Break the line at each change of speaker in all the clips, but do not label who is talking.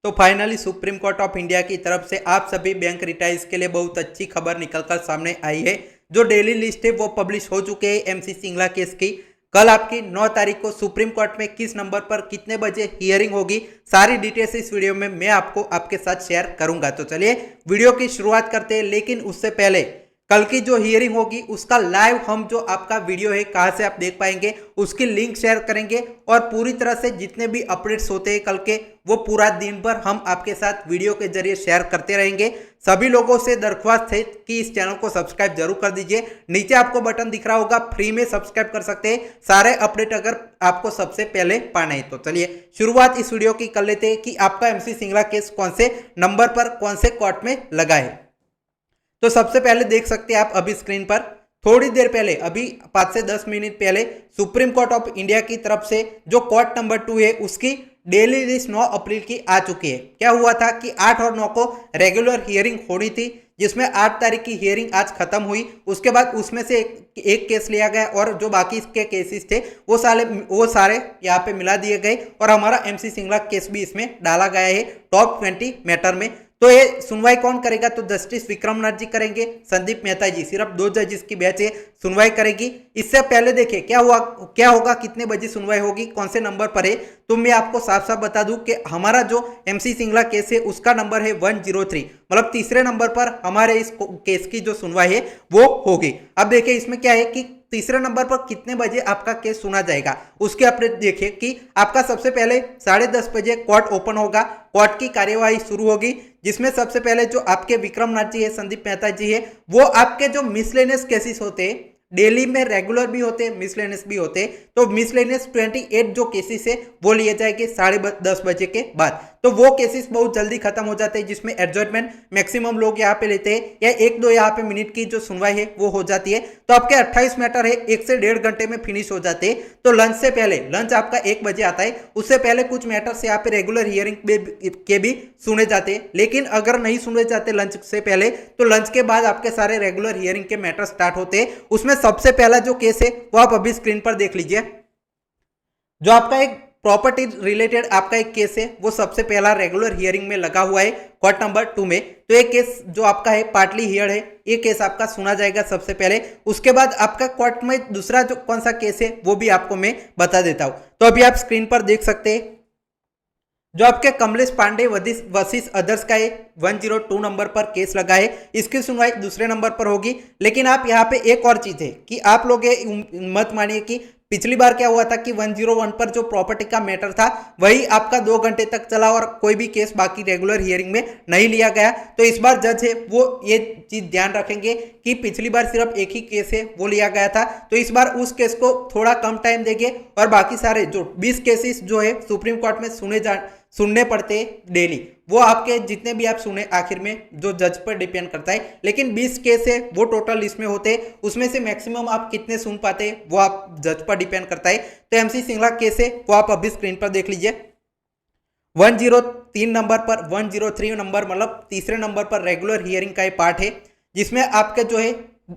तो finally supreme court of India की तरफ से आप सभी बैंक रिटाइज के लिए बहुत अच्छी खबर निकलकर सामने आई है। जो डेली लिस्ट है वो पब्लिश हो चुके हैं एमसी सिंगला केस की। कल आपकी 9 तारीख को सुप्रीम कोर्ट में किस नंबर पर कितने बजे हियरिंग होगी, सारी डिटेल्स इस वीडियो में मैं आपको आपके साथ शेयर करूंगा। तो चलिए वीडियो की शुरुआत करते हैं, लेकिन उससे पहले कल की जो हियरिंग होगी उसका लाइव हम जो आपका वीडियो है कहां से आप देख पाएंगे उसकी लिंक शेयर करेंगे और पूरी तरह से जितने भी अपडेट्स होते हैं कल के वो पूरा दिन भर हम आपके साथ वीडियो के जरिए शेयर करते रहेंगे। सभी लोगों से दरख्वास्त है कि इस चैनल को सब्सक्राइब जरूर कर दीजिए। नीचे आपको बटन दिख रहा होगा, फ्री में सब्सक्राइब कर सकते हैं सारे अपडेट अगर आपको सबसे पहले पाना है। तो चलिए शुरुआत इस वीडियो की कर लेते हैं कि आपका एमसी सिंगला केस कौन से नंबर पर कौन से कोर्ट में लगा है। तो सबसे पहले देख सकते हैं आप अभी स्क्रीन पर, थोड़ी देर पहले अभी 5 से 10 मिनट पहले सुप्रीम कोर्ट ऑफ इंडिया की तरफ से जो कोर्ट नंबर 2 है उसकी डेली लिस्ट 9 अप्रैल की आ चुकी है। क्या हुआ था कि 8 और 9 को रेगुलर हियरिंग होनी थी, जिसमें 8 तारीख की हियरिंग आज खत्म हुई। उसके बाद उसमें से एक केस लिया गया और जो बाकी के केसेस थे वो सारे यहाँ पे मिला दिए गए और हमारा एमसी सिंगला केस भी इसमें डाला गया है टॉप 20 मैटर में। तो ये सुनवाई कौन करेगा, तो जस्टिस विक्रमनाथ जी करेंगे, संदीप मेहता जी, सिर्फ 2 जजेस की बेंच है सुनवाई करेगी। इससे पहले देखिए क्या होगा, कितने बजे सुनवाई होगी, कौन से नंबर पर है, तो मैं आपको साफ साफ बता दूं कि हमारा जो एमसी सिंगला केस है उसका नंबर है 103, मतलब तीसरे नंबर पर हमारे इस केस की जो सुनवाई है वो होगी। अब देखिए इसमें क्या है कि तीसरे नंबर पर कितने बजे आपका केस सुना जाएगा उसके अपडेट देखिए कि आपका सबसे पहले 10:30 बजे कोर्ट ओपन होगा, कोर्ट की कार्यवाही शुरू होगी, जिसमें सबसे पहले जो आपके विक्रमनाथ जी है, संदीप मेहता जी है, वो आपके जो मिसलेनियस केसेस होते हैं, डेली में रेगुलर भी होते हैं मिसलेनियस भी होते हैं, तो मिसलेनियस 28 जो केसेस है वो लिए जाएंगे 10:30 बजे के बाद। तो वो केसेस बहुत जल्दी खत्म हो जाते हैं, जिसमें एडजॉर्टमेंट मैक्सिमम लोग यहाँ पे लेते हैं या 1-2 यहाँ पे मिनट की जो सुनवाई है वो हो जाती है। तो आपके 28 मैटर है 1 से 1.5 घंटे में फिनिश हो जाते हैं। तो लंच से पहले, लंच आपका 1 बजे आता है, उससे पहले कुछ मैटर्स यहाँ पे रेगुलर हियरिंग के भी सुने जाते हैं। लेकिन अगर नहीं सुने जाते लंच से पहले तो लंच के बाद आपके सारे रेगुलर हियरिंग के मैटर स्टार्ट होते हैं। उसमें सबसे पहला जो केस है वो आप अभी स्क्रीन पर देख लीजिए। जो आपका एक प्रॉपर्टी रिलेटेड आपका एक केस है वो सबसे पहला रेगुलर हियरिंग में लगा हुआ है कोर्ट नंबर 2 में। तो ये केस जो आपका है पार्टली हियर्ड है, ये केस आपका सुना जाएगा सबसे पहले। उसके बाद आपका कोर्ट में दूसरा जो कौन सा केस है वो भी आपको मैं बता देता हूं। तो अभी आप स्क्रीन पर देख सकते हैं जो आपके कमलेश पांडे वर्सेस अदर्स का 102 नंबर पर केस लगा है, इसकी सुनवाई दूसरे नंबर पर होगी। लेकिन आप यहाँ पे एक और चीज है कि आप लोग मत मानिए कि पिछली बार क्या हुआ था कि 101 पर जो प्रॉपर्टी का मैटर था वही आपका 2 घंटे तक चला और कोई भी केस बाकी रेगुलर हियरिंग में नहीं लिया गया। तो इस बार जज है वो ये चीज ध्यान रखेंगे कि पिछली बार सिर्फ एक ही केस है वो लिया गया था, तो इस बार उस केस को थोड़ा कम टाइम देंगे और बाकी सारे जो 20 केसेस जो है सुप्रीम कोर्ट में सुनने पड़ते हैं डेली, वो आपके जितने भी आप सुने आखिर में जो जज पर डिपेंड करता है। लेकिन 20 केस है वो टोटल लिस्ट में होते हैं, उसमें से मैक्सिमम आप कितने सुन पाते हैं वो आप जज पर डिपेंड करता है। तो एमसी सिंगला केस है वो आप अभी स्क्रीन पर देख लीजिए। 103 नंबर पर, 103 नंबर मतलब तीसरे नंबर पर रेगुलर हियरिंग का पार्ट है, जिसमें आपके जो है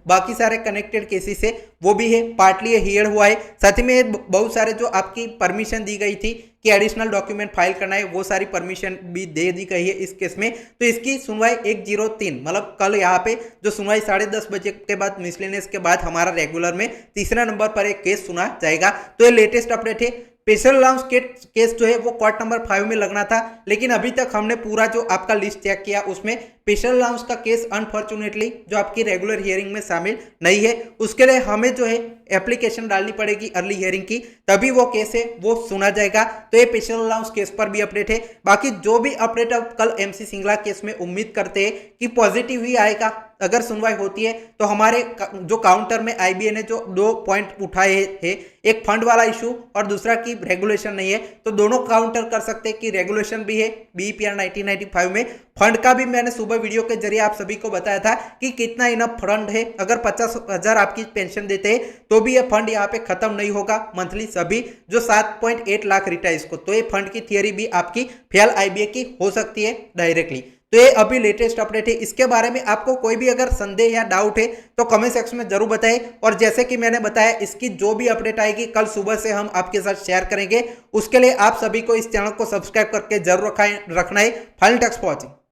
बाकी सारे कनेक्टेड केसेस है वो भी है पार्टली हियर हुआ है। साथ ही में बहुत सारे जो आपकी परमिशन दी गई थी कि एडिशनल डॉक्यूमेंट फाइल करना है वो सारी परमिशन भी दे दी गई है इस केस में। तो इसकी सुनवाई 103 मतलब कल यहाँ पे जो सुनवाई 10:30 बजे के बाद मिसलेनियस के बाद हमारा रेगुलर में तीसरा नंबर पर एक केस सुना जाएगा। तो ये लेटेस्ट अपडेट है। स्पेशल अलाउंस केस जो है वो कोर्ट नंबर 5 में लगना था, लेकिन अभी तक हमने पूरा जो आपका लिस्ट चेक किया उसमें स्पेशल अलाउंस का केस अनफॉर्चुनेटली जो आपकी रेगुलर हियरिंग में शामिल नहीं है। उसके लिए हमें जो है एप्लीकेशन डालनी पड़ेगी अर्ली हियरिंग की, तभी वो केस है वो सुना जाएगा। तो ये स्पेशल अलाउंस केस पर भी अपडेट है। बाकी जो भी अपडेट अब कल एमसी सिंगला केस में उम्मीद करते हैं कि पॉजिटिव ही आएगा। अगर सुनवाई होती है तो हमारे जो काउंटर में आईबीए ने जो 2 पॉइंट उठाए थे, एक फंड वाला इशू और दूसरा की रेगुलेशन नहीं है, तो दोनों काउंटर कर सकते हैं कि रेगुलेशन भी है बीईपीआर 1995 में। फंड का भी मैंने सुबह वीडियो के जरिए आप सभी को बताया था कि कितना इनफ फंड है। अगर 50,000 आपकी पेंशन देते हैं तो भी ये फंड यहाँ पे खत्म नहीं होगा मंथली सभी जो 7.8 लाख रिटायर्स को। तो ये फंड की थियरी भी आपकी फेल आईबीए की हो सकती है डायरेक्टली। तो ये अभी लेटेस्ट अपडेट है। इसके बारे में आपको कोई भी अगर संदेह या डाउट है तो कमेंट सेक्शन में जरूर बताएं। और जैसे कि मैंने बताया, इसकी जो भी अपडेट आएगी कल सुबह से हम आपके साथ शेयर करेंगे। उसके लिए आप सभी को इस चैनल को सब्सक्राइब करके जरूर रखना है। Final tax for watching.